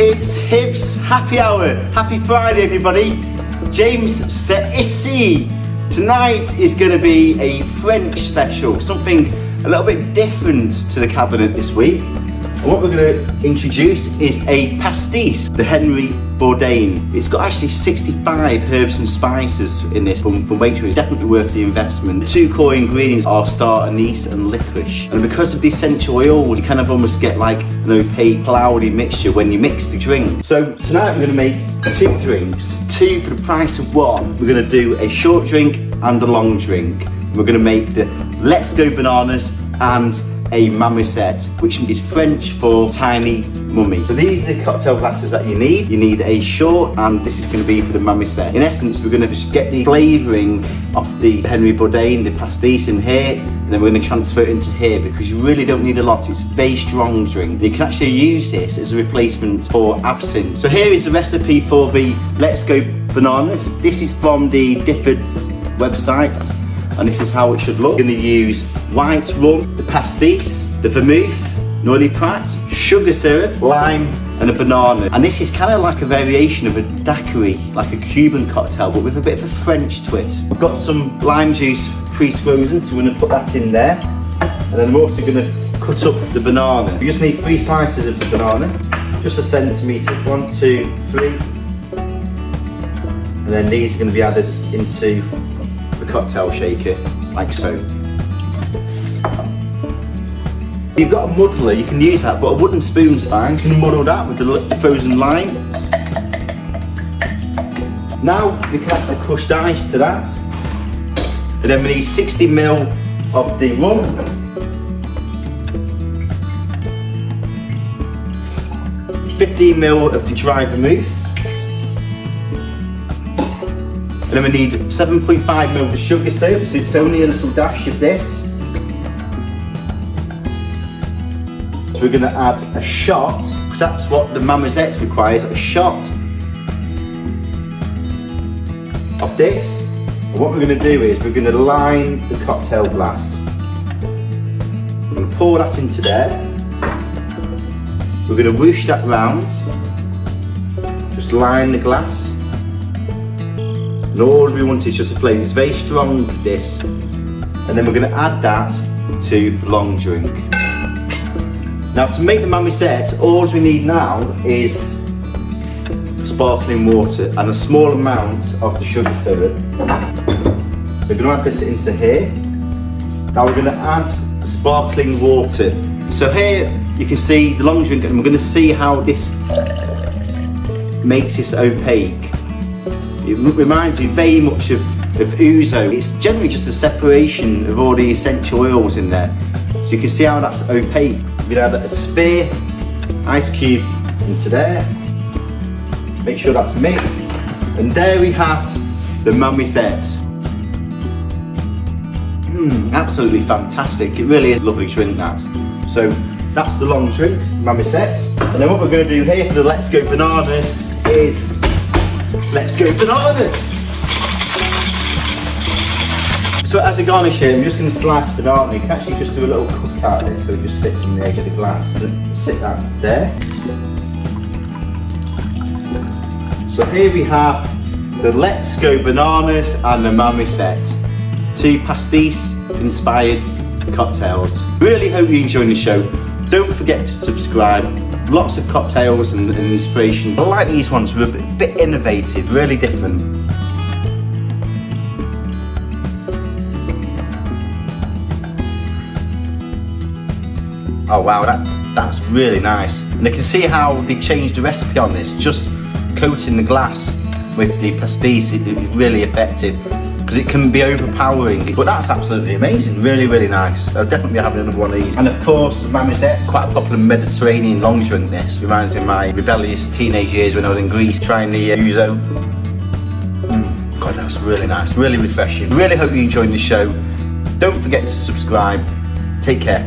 It's Hibs Happy Hour. Happy Friday, everybody. James Setisi. Tonight is going to be a French special, something a little bit different to the cabinet this week. And what we're going to introduce is a pastis, the Henri Bardouin. It's got actually 65 herbs and spices in this from White Rum. It's definitely worth the investment. The two core ingredients are star anise and licorice. And because of the essential oils, you kind of almost get like an opaque, cloudy mixture when you mix the drink. So tonight we're going to make two drinks, two for the price of one. We're going to do a short drink and a long drink. We're going to make the Let's Go Bananas and a Momisette, which is French for tiny mummy. So these are the cocktail glasses that you need. You need a short, and this is going to be for the Momisette. In essence, we're going to just get the flavouring of the Henri Bardouin, the pastis in here, and then we're going to transfer it into here because you really don't need a lot. It's a very strong drink. You can actually use this as a replacement for absinthe. So here is the recipe for the Let's Go Bananas. This is from the Difford's website, and this is how it should look. We're going to use white rum, the pastis, the vermouth, noilly prat, sugar syrup, lime, and a banana. And this is kind of like a variation of a daiquiri, like a Cuban cocktail, but with a bit of a French twist. I've got some lime juice pre-frozen, so we're going to put that in there. And then I'm also going to cut up the banana. You just need 3 slices of the banana, just a centimetre, 1, 2, 3. And then these are going to be added into the cocktail shaker, like so. If you've got a muddler, you can use that, but a wooden spoon's fine. You can muddle that with the frozen lime. Now we can add the crushed ice to that. And then we need 60 ml of the rum. $15 ml of the dry vermouth. And then we need 7.5 ml of the sugar syrup, so it's only a little dash of this. So we're going to add a shot, because that's what the Momisette requires, a shot of this. And what we're going to do is we're going to line the cocktail glass. We're going to pour that into there. We're going to whoosh that round. Just line the glass. And all we want is just a flavour. It's very strong, this. And then we're going to add that to the long drink. Now to make the Momisette, all we need now is sparkling water and a small amount of the sugar syrup. So we're going to add this into here. Now we're going to add sparkling water. So here you can see the long drink, and we're going to see how this makes this opaque. It reminds me very much of ouzo. It's generally just a separation of all the essential oils in there. So you can see how that's opaque. We add a sphere, ice cube into there. Make sure that's mixed. And there we have the Momisette. Absolutely fantastic. It really is a lovely drink, that. So that's the long drink, Momisette. And then what we're going to do here for the Let's Go Bananas is Let's Go Bananas! So as a garnish here, I'm just going to slice the banana. You can actually just do a little cut out of this so it just sits on the edge of the glass. And sit that there. So here we have the Let's Go Bananas and the Momisette. 2 pastis inspired cocktails. Really hope you enjoyed the show. Don't forget to subscribe. Lots of cocktails and inspiration. I like these ones, they're a bit innovative, really different. Oh wow, that's really nice. And you can see how they changed the recipe on this, just coating the glass with the pastis. It is really effective, because it can be overpowering, but that's absolutely amazing. Really, really nice. I'll definitely have another one of these. And of course, the Momisette, quite a popular Mediterranean long drink. This reminds me of my rebellious teenage years when I was in Greece trying the ouzo. God, that's really nice, really refreshing. Really hope you enjoyed the show. Don't forget to subscribe. Take care.